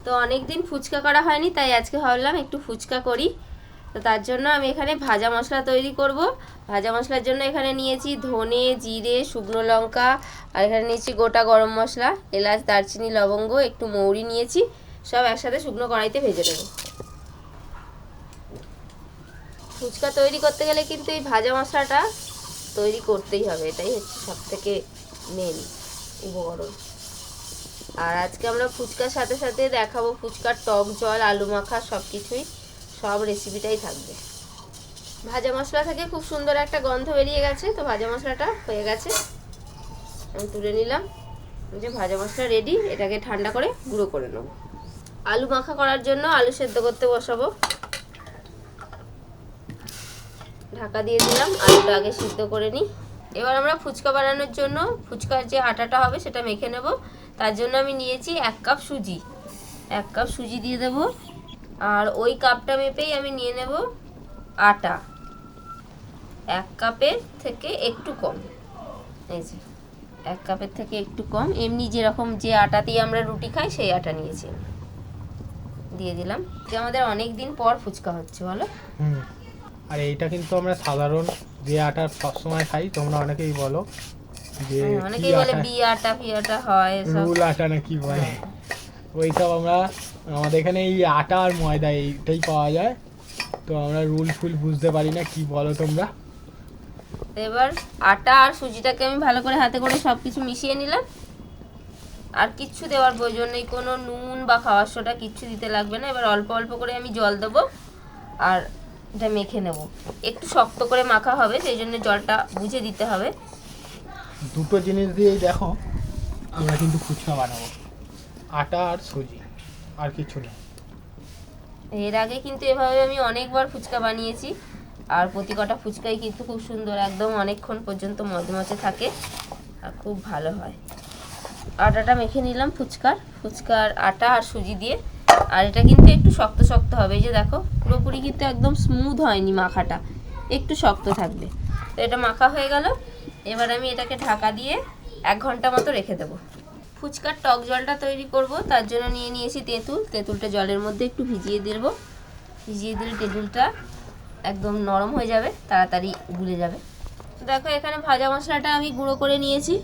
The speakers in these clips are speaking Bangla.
তো অনেক দিন ফুচকা করা হয়নি, তাই আজকে ভাবলাম একটু ফুচকা করি। তো তার জন্য আমি এখানে ভাজা মশলা তৈরি করব। ভাজা মশলার জন্য এখানে নিয়েছি ধনে, জিরে, শুকনো লঙ্কা, আর এখানে নিয়েছি গোটা গরম মশলা, এলাচ, দারচিনি, লবঙ্গ, একটু মৌরি নিয়েছি। সব একসাথে শুকনো কড়াইতে ভেজে নেব। ফুচকা তৈরি করতে গেলে কিন্তু এই ভাজা মশলাটা তৈরি করতেই হবে, এটাই হচ্ছে সবথেকে মেন উপকরণ। আর আজকে আমরা ফুচকার সাথে সাথে দেখাবো ফুচকার টক জল, আলু মাখা, সব কিছুই, সব রেসিপিটাই থাকবে। ভাজা মশলা থেকে খুব সুন্দর একটা গন্ধ বেরিয়ে গেছে। তো ভাজা মশলাটা হয়ে গেছে, আমি তুলে নিলাম। যে ভাজা মশলা রেডি, এটাকে ঠান্ডা করে গুঁড়ো করে নেব। আলু মাখা করার জন্য আলু সেদ্ধ করতে বসাবো। ঢাকা দিয়ে দিলাম, আলুটা আগে সিদ্ধ করে নিই। এবার আমরা ফুচকা বানানোর জন্য ফুচকার যে আটাটা হবে সেটা মেখে নেব। তার জন্য আমি নিয়েছি 1 কাপ সুজি। 1 কাপ সুজি দিয়ে দেব। আর ওই কাপটা মেপেই আমি নিয়ে নেব আটা, 1 কাপের থেকে একটু কম। এই যে 1 কাপের থেকে একটু কম, এমনি যেরকম যে আটা দিয়ে আমরা রুটি খাই সেই আটা নিয়েছি। দিয়ে দিলাম। যে আমাদের অনেক দিন পর ফুচকা হচ্ছে, বলো। আর এইটা কিন্তু আমরা সাধারণ যে আটা সবসময় খাই, তোমরা অনেকেই বলো যে অনেকেই বলে বি আটা ফি আটা হয়, রুল আটা না কি বলে, ওইসব আমরা আমাদের এখানে এই আটা আর ময়দা এইটাই পাওয়া যায়। তো আমরা রুল ফুল বুঝতে পারি না, কি বলো তোমরা। এবার আটা আর সুজিটাকে আমি ভালো করে হাতে করে সব কিছু মিশিয়ে নিলাম। আর কিচ্ছু দেওয়ার প্রয়োজন নেই, কোনো নুন বা খাওয়ার সোডা কিচ্ছু দিতে লাগবে না। এবার অল্প অল্প করে আমি জল দেবো আর এটা মেখে নেব। একটু শক্ত করে মাখা হবে, সেই জন্য জলটা বুঝে দিতে হবে। দুটো জিনিস দিয়েই দেখো আমরা কিন্তু ফুচকা বানাবো, আটা আর সুজি, আর কিছু না। এর আগে কিন্তু এভাবে আমি অনেকবার ফুচকা বানিয়েছি, আর প্রতি কটা ফুচকাই কিন্তু খুব সুন্দর, একদম অনেকক্ষণ পর্যন্ত মচমচে থাকে আর খুব ভালো হয়। আটাটা মেখে নিলাম ফুচকার আটা আর সুজি দিয়ে। আর এটা কিন্তু একটু শক্ত শক্ত হবে, এই যে দেখো পুরোপুরি কিন্তু একদম স্মুথ হয়নি মাখাটা, একটু শক্ত থাকবে। তো এটা মাখা হয়ে গেল। এবার আমি এটাকে ঢাকা দিয়ে 1 ঘন্টা মতো রেখে দেবো। ফুচকার টক জলটা তৈরি করব, তার জন্য নিয়ে নিয়েছি তেঁতুল। তেঁতুলটা জলের মধ্যে একটু ভিজিয়ে দেব। ভিজিয়ে দিলে তেঁতুলটা একদম নরম হয়ে যাবে, তাড়াতাড়ি গুলে যাবে। দেখো এখানে ভাজা মশলাটা আমি গুঁড়ো করে নিয়েছি।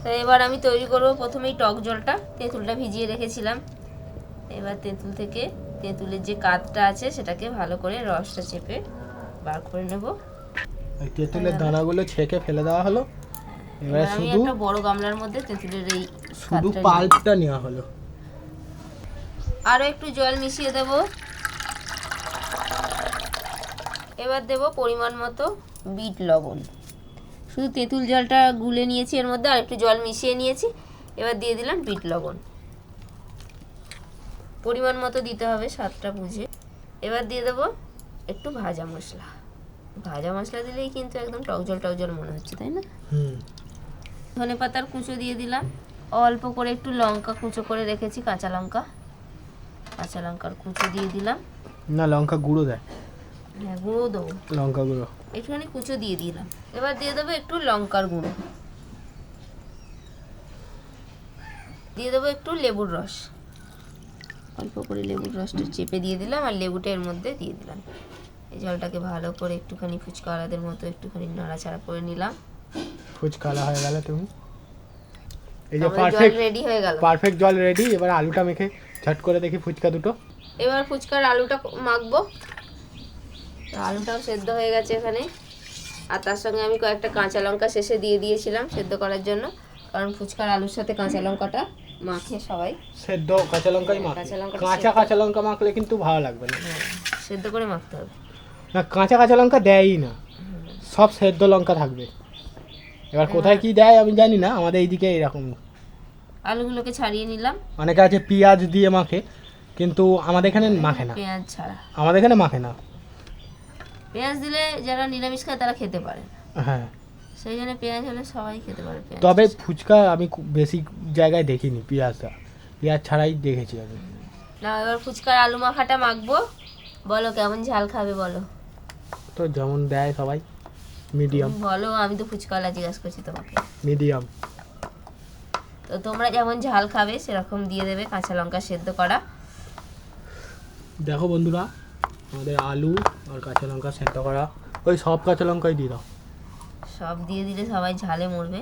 তো এবার আমি তৈরি করব প্রথমেই টক জলটা। তেঁতুলটা ভিজিয়ে রেখেছিলাম। এবার তেঁতুল থেকে তেঁতুলের যে কাতটা আছে সেটাকে ভালো করে রসটা চেপে বার করে নেব। ওই তেঁতুলের দানাগুলো ছেঁকে ফেলে দেওয়া হলো। এবার আমি শুধু একটা বড় গামলার মধ্যে তেঁতুলের এই শুধু পাল্পটা নেওয়া হলো। আরও একটু জল মিশিয়ে দেব। এবার দেব পরিমাণ মতো বিট লবণ। শুধু তেঁতুল জলটা গুলে নিয়েছি, এর মধ্যে আর একটু জল মিশিয়ে নিয়েছি। এবার দিয়ে দিলাম বিট লবণ, পরিমাণ মতো দিতে হবে, স্বাদটা বুঝে। এবার দিয়ে দেবো একটু ভাজা মশলা। ভাজা মশলা দিলেই কিন্তু একদম টক জল মনে হচ্ছে, তাই না? ধনে পাতার কুচো দিয়ে দিলাম। অল্প করে একটু লঙ্কা কুচো করে রেখেছি, কাঁচা লঙ্কার কুচো দিয়ে দিলাম। না, লঙ্কা গুঁড়ো দেয়। হ্যাঁ, গুঁড়ো দেবো, লঙ্কা গুঁড়ো একটুখানি কুচো দিয়ে দিলাম। এবার দিয়ে দেবো একটু লঙ্কার গুঁড়ো, দিয়ে দেবো একটু লেবুর রস। অল্প করে লেবুর রসটা চেপে দিয়ে দিলাম, আর লেবুটা এর মধ্যে দিয়ে দিলাম। এই জলটাকে ভালো করে একটুখানি ফুচকাওয়ালাদের মতো একটুখানি নাড়াচাড়া করে নিলাম। ফুচকাওয়ালা হয়ে গেল তুমি। এই যে পারফেক্ট রেডি হয়ে গেল, পারফেক্ট জল রেডি। এবার আলুটা মেখে ঝট করে দেখি ফুচকা দুটো। এবার ফুচকার আলুটা মাখবো। আলুটাও সেদ্ধ হয়ে গেছে এখানে। আর তার সঙ্গে আমি কয়েকটা কাঁচা লঙ্কা শেষে দিয়ে দিয়েছিলাম সেদ্ধ করার জন্য, কারণ ফুচকার আলুর সাথে কাঁচা লঙ্কাটা মাখে সবাই। সেদ্ধ কাঁচা লঙ্কাই মাখে, কাঁচা লঙ্কা মাখলে কিন্তু ভালো লাগবে না। সেদ্ধ করে মাখতে হবে। না, কাঁচা লঙ্কা দেয়ই না, সব সেদ্ধ লঙ্কা থাকবে। এবার কোথায় কি দেয় আমি জানি না, আমাদের এইদিকে এরকম। আলুগুলোকে ছাড়িয়ে নিলাম। অনেকে আছে পেঁয়াজ দিয়ে মাখে, কিন্তু আমাদের এখানে মাখে না। পেঁয়াজ ছাড়া আমাদের এখানে মাখে না। পেঁয়াজ দিলে যারা নিরামিষ খায় তারা খেতে পারে। হ্যাঁ, সেই জন্য পেঁয়াজ হলে সবাই খেতে পারে। তবে ফুচকা আমি বেশি জায়গায় দেখিনি পেঁয়াজ ছাড়াই দেখেছি আমি। না, এবার ফুচকার আলু মাখাটা মাখবো। বলো কেমন ঝাল খাবে বলো। তো যেমন দেয় সবাই, মিডিয়াম। বলো, আমি তো ফুচকাওয়ালা জিজ্ঞাসা করছি তোমাকে। মিডিয়াম। তো তোমরা যেমন ঝাল খাবে সেরকম দিয়ে দেবে কাঁচা লঙ্কা সেদ্ধ করা। দেখো বন্ধুরা, আমাদের আলু আর কাঁচা লঙ্কা সেদ্ধ করা, ওই সব কাঁচা লঙ্কাই দিয়ে দাও, সব দিয়ে দিলে সবাই ঝালে মরবে।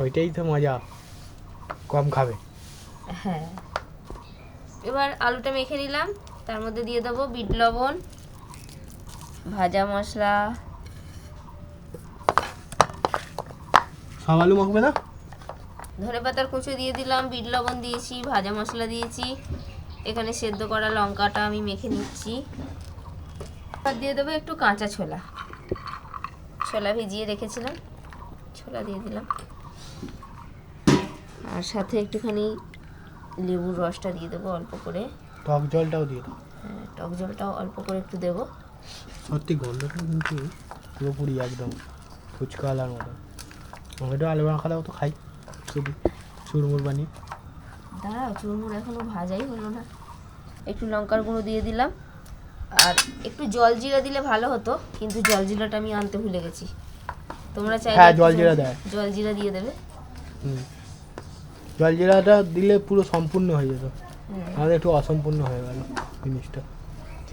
ওইটাই তো মজা, কম খাবে। হ্যাঁ, এবার আলুটা মেখে নিলাম, তার মধ্যে দিয়ে দেবো বিট লবণ, ভাজা মশলা। সব আলু মাখবে না? ধনেপাতার কুচো দিয়ে দিলাম, বিট লবণ দিয়েছি, ভাজা মশলা দিয়েছি, এখানে সেদ্ধ করা লঙ্কাটা আমি মেখে নিচ্ছি। আর দিয়ে দেবো একটু কাঁচা ছোলা, ছোলা ভিজিয়ে রেখেছিলাম, ছোলা দিয়ে দিলাম। আর সাথে একটুখানি লেবুর রসটা দিয়ে দেবো অল্প করে। টক জলটাও দিয়ে দাও। হ্যাঁ, টক জলটাও অল্প করে একটু দেবো। সত্যি গন্ধটা কিন্তু পুরোপুরি একদম ফুচকা আলার মতো। আমাকে আলু মাখা দাও তো খাই, শুধু চুরমুর বানিয়ে। দাঁড়াও, চুরমুর এখনো ভাজাই হলো না। একটু লঙ্কার গুঁড়ো দিয়ে দিলাম, আর একটু জল জিরা দিলে ভালো হতো, কিন্তু জল জিরাটা আমি আনতে ভুলে গেছি। তোমরা চাইলে হ্যাঁ, একটু জল জিরা দেয়। জল জিরা দিয়ে দেবে। জল জিরাটা দিলে পুরো সম্পূর্ণ হয়ে যেত, হ্যাঁ। আমাদের একটু অসম্পূর্ণ হয়ে গেল জিনিসটা।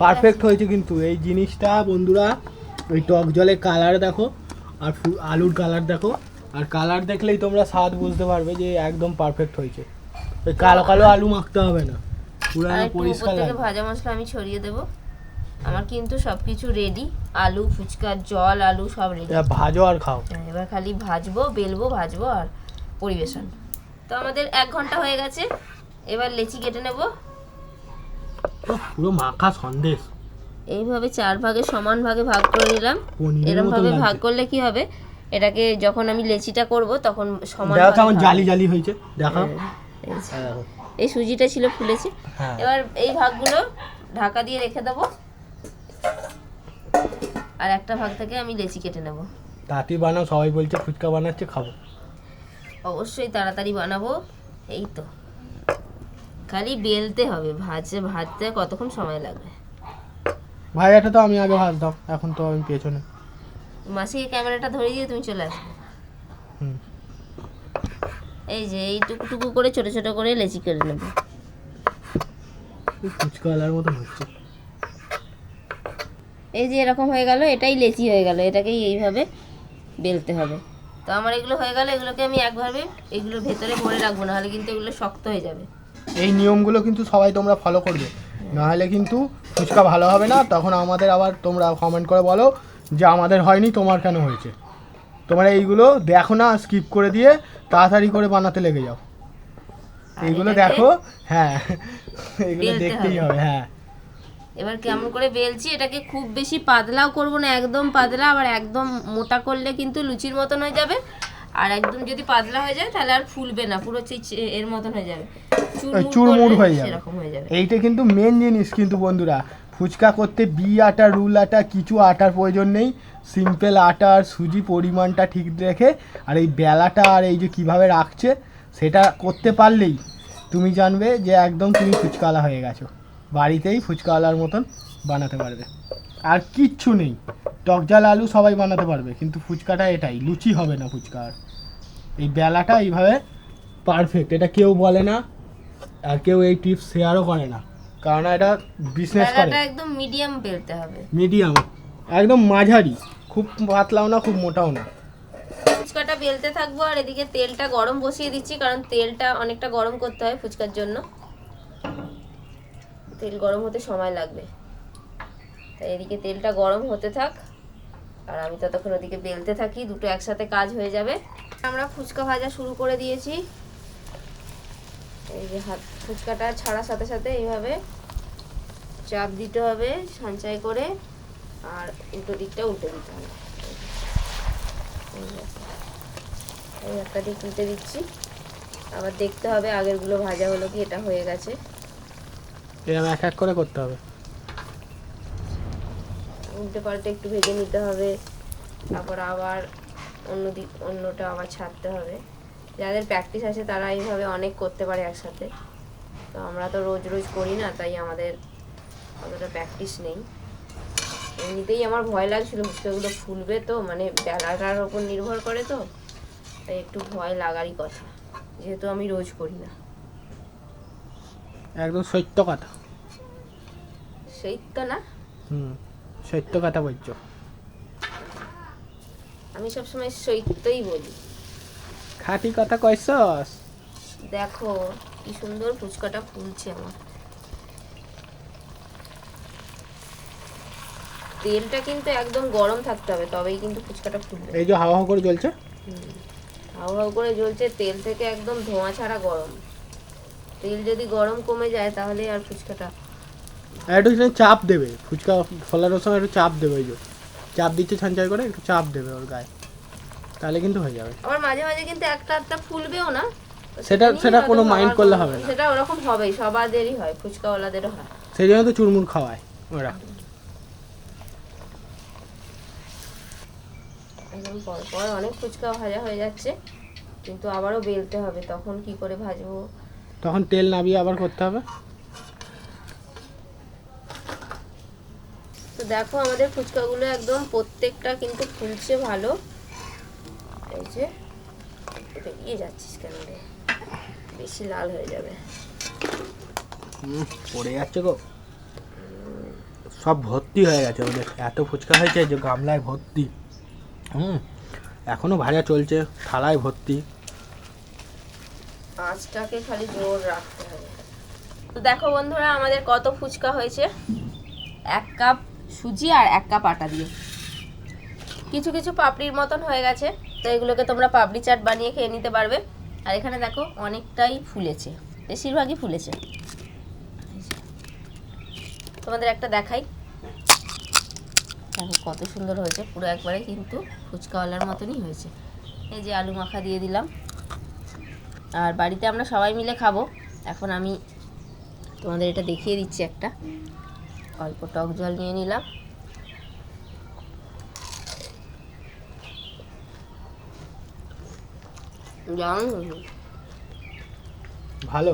পারফেক্ট হয়েছে কিন্তু এই জিনিসটা বন্ধুরা। ওই টক জলের কালার দেখো, আর আলুর কালার দেখো, আর কালার দেখলেই তোমরা স্বাদ বুঝতে পারবে যে একদম পারফেক্ট হয়েছে। ওই কালো কালো আলু মাখতে হবে না, পুরো আর একটু উপর পরিষ্কার থেকে লাগবে। ভাজা মশলা আমি ছড়িয়ে দেবো। আমার কিন্তু সবকিছু রেডি, আলু ফুচকার জল, আলু সব রেডি। এবার ভাজো আর খাও। এবার খালি ভাজবো, বেলবো, ভাজবো আর পরিবেশন। তো আমাদের 1 ঘন্টা হয়ে গেছে, এবার লেচি কেটে নেব। পুরো মাখা সন্দেশ। এইভাবে 4 ভাগে সমান ভাগে ভাগ করে নিলাম। পনিরের এরকম মতো ভাবে লাগছে। ভাগ করলে কি হবে, এটাকে যখন আমি লেচিটা করব তখন সমান দেখো ভাগে কেমন ভাগ জালি হবে। জালি হয়েছে, দেখো। এই যে, হ্যাঁ, দেখো। এই সুজিটা ছিল ফুলেছে। হ্যাঁ। এবার এই ভাগগুলো ঢাকা দিয়ে রেখে দেবো, আর একটা ভাগ থেকে আমি লেচি কেটে নেব। তাঁতি বানাও, সবাই বলছে ফুচকা বানাচ্ছে, খাবো। অবশ্যই তাড়াতাড়ি বানাবো। এই তো খালি বেলতে হবে, ভাজতে কতক্ষণ সময় লাগবে। ভাইয়াটা তো আমি আগে ভাজতাম, এখন তো আমি পেছনে। মাসিকে ক্যামেরাটা ধরে দিয়ে তুমি চলে আসবে। হুম। এই যে এই টুকু করে ছোট ছোট করে লেচি কেটে নেবো। এই ফুচকা আলার মতন হচ্ছে। এই যে এরকম হয়ে গেল, এটাই লেচি হয়ে গেল, এটাকেই এইভাবে বেলতে হবে। তো আমার এগুলো হয়ে গেল, এগুলোকে আমি একভাবে এগুলোর ভেতরে ভরে রাখবো, নাহলে কিন্তু এগুলো শক্ত হয়ে যাবে। এই নিয়মগুলো কিন্তু সবাই তোমরা ফলো করবে, নাহলে কিন্তু ফুচকা ভালো হবে না। তখন আমাদের আবার তোমরা কমেন্ট করে বলো যে আমাদের হয়নি, তোমার কেন হয়েছে। তোমরা এইগুলো দেখো না, স্কিপ করে দিয়ে তাড়াতাড়ি করে বানাতে লেগে যাও। আর এইগুলো এটাকে দেখো, হ্যাঁ, এইগুলো বেলতে দেখতেই হবে। হবে। হ্যাঁ, এবার কেমন করে বেলছি, এটাকে খুব বেশি পাতলাও করব না, একদম পাতলা, আবার একদম মোটা করলে কিন্তু লুচির মতন হয়ে যাবে। আর একদম যদি পাতলা হয়ে যায় তাহলে আর ফুলবে না, পুরো এর মতন হয়ে যাবে, চুরমুর হয়ে যাবে। সেরকম হয়ে যাবে। এইটা কিন্তু মেন জিনিস কিন্তু বন্ধুরা, ফুচকা করতে আটা, রুল আটা, কিছু আটার প্রয়োজন নেই। সিম্পল আটা আর সুজি পরিমাণটা ঠিক রেখে, আর এই বেলাটা আর এই যে কিভাবে রাখছে সেটা করতে পারলেই তুমি জানবে যে একদম তুমি ফুচকাওয়ালা হয়ে গেছো। বাড়িতেই ফুচকাওয়ালার মতন বানাতে পারবে, আর কিচ্ছু নেই। টক ঝাল আলু সবাই বানাতে পারবে, কিন্তু ফুচকাটা এটাই, লুচি হবে না ফুচকা। আর এই বেলাটা এইভাবে পারফেক্ট, এটা কেউ বলে না, আর কেউ এই টিপস শেয়ারও করে না, কারণ এটা বিজনেস করে। বেলাটা একদম মিডিয়াম বেলতে হবে, মিডিয়াম, একদম মাঝারি, খুব পাতলাও না খুব মোটাও না। ফুচকাটা বেলতে থাকবো, আর এদিকে তেলটা গরম বসিয়ে দিচ্ছি, কারণ তেলটা অনেকটা গরম করতে হয় ফুচকার জন্য, তেল গরম হতে সময় লাগবে। তাই এদিকে তেলটা গরম হতে থাক, আর আমি ততক্ষণ ওদিকে বেলতে থাকি, দুটো একসাথে কাজ হয়ে যাবে। আমরা ফুচকা ভাজা শুরু করে দিয়েছি। এই যে ফুচকাটা ছাড়ার সাথে সাথে এইভাবে চাপ দিতে হবে সঞ্চয় করে, আর উল্টো দিকটা উল্টে দিতে হবে। এই একটা দিক উল্টে দিচ্ছি, আবার দেখতে হবে আগেরগুলো ভাজা হলো কি, এটা হয়ে গেছে। এরকম এক এক করে করতে হবে, উল্টে পাল্টে একটু ভেজে নিতে হবে, তারপর আবার অন্যটা আবার ছাড়তে হবে। যাদের প্র্যাকটিস আছে তারা এইভাবে অনেক করতে পারে একসাথে, তো আমরা তো রোজ রোজ করি না, তাই আমাদের অতটা প্র্যাকটিস নেই। এমনিতেই আমার ভয় লাগছিল ফুচকাগুলো ফুলবে তো, মানে বেলাটার ওপর নির্ভর করে, তো তাই একটু ভয় লাগারই কথা, যেহেতু আমি রোজ করি না। একদম সত্য কথা। সৈত্য না, সত্য কথা বলছো। আমি সবসময় সৈত্যই বলি। খাঁটি কথা কইছস। দেখো কি সুন্দর ফুচকাটা ফুলছে আমার। তেলটা কিন্তু একদম গরম থাকতে হবে, তবেই কিন্তু ফুচকাটা ফুলবে। এই যে হাওয়া হাওয়া করে জ্বলছে, হাউ হাউ করে জ্বলছে, তেল থেকে একদম ধোঁয়া ছাড়া গরম। তেল যদি গরম কমে যায় তাহলে আর ফুচকাটা। আর একটু এখানে চাপ দেবে, ফুচকা ফলানোর সময় একটু চাপ দেবে, ওই যে চাপ দিচ্ছে ছাঞ্চাই করে, একটু চাপ দেবে ওর গায়ে, তাহলে কিন্তু হয়ে যাবে। আবার মাঝে মাঝে কিন্তু একটা একটা ফুলবেও না, সেটা নিয়ে সেটা হয়তো কোনো মাইন্ড খাওয়ার করলে কোনো- হবে না, সেটা ওরকম হবেই, সবাদেরই হয়, ফুচকাওয়ালাদেরও হয়। সেই জন্য তো চুরমুর খাওয়ায় ওরা। একদম পর পর অনেক ফুচকা ভাজা হয়ে যাচ্ছে, কিন্তু আবারও বেলতে হবে, তখন কি করে ভাজবো। তখন তেল নামিয়ে আবার করতে হবে। তো দেখো আমাদের ফুচকাগুলো একদম প্রত্যেকটা কিন্তু ফুলছে ভালো। এই যে বেরিয়ে যাচ্ছিস কেন রে, বেশি লাল হয়ে যাবে। পড়ে যাচ্ছে গো, সব ভর্তি হয়ে গেছে ওদের, এত ফুচকা হয়েছে যে গামলায় ভর্তি। এখনো ভাজা চলছে, থালায় ভর্তি। আঁচটাকে খালি জোর রাখতে হবে। তো দেখো বন্ধুরা আমাদের কত ফুচকা হয়েছে, 1 কাপ সুজি আর 1 কাপ আটা দিয়ে। কিছু কিছু পাপড়ির মতন হয়ে গেছে, তো এগুলোকে তোমরা পাপড়ি চাট বানিয়ে খেয়ে নিতে পারবে। আর এখানে দেখো অনেকটাই ফুলেছে, বেশিরভাগই ফুলেছে। তোমাদের একটা দেখাই, দেখো কত সুন্দর হয়েছে, পুরো একবারে কিন্তু ফুচকাওয়ালার মতনই হয়েছে। এই যে আলু মাখা দিয়ে দিলাম, আর বাড়িতে আমরা সবাই মিলে খাবো। এখন আমি তোমাদের এটা দেখিয়ে দিচ্ছি, একটা অল্প টক জল নিয়ে নিলাম। ভালো,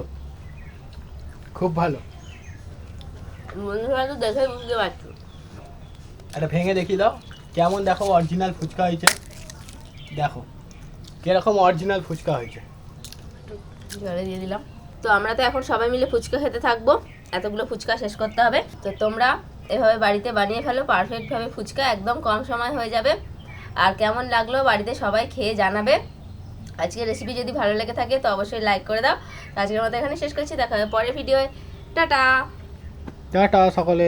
খুব ভালো। বন্ধুরা তো দেখে বুঝতে পারছো। এটা ভেঙে দেখি দাও কেমন, দেখো অরিজিনাল ফুচকা হয়েছে, দেখো কিরকম অরিজিনাল ফুচকা হয়েছে। জলে দিয়ে দিলাম। তো আমরা তো এখন সবাই মিলে ফুচকা খেতে থাকবো, এতগুলো ফুচকা শেষ করতে হবে। তো তোমরা এভাবে বাড়িতে বানিয়ে ফেলো, পারফেক্টভাবে ফুচকা একদম কম সময় হয়ে যাবে। আর কেমন লাগলো বাড়িতে সবাই খেয়ে জানাবে। আজকের রেসিপি যদি ভালো লেগে থাকে তো অবশ্যই লাইক করে দাও। আজকের মতো এখানে শেষ করছি, দেখা হবে পরের ভিডিওয়ে। টাটা। টাটা সকলে।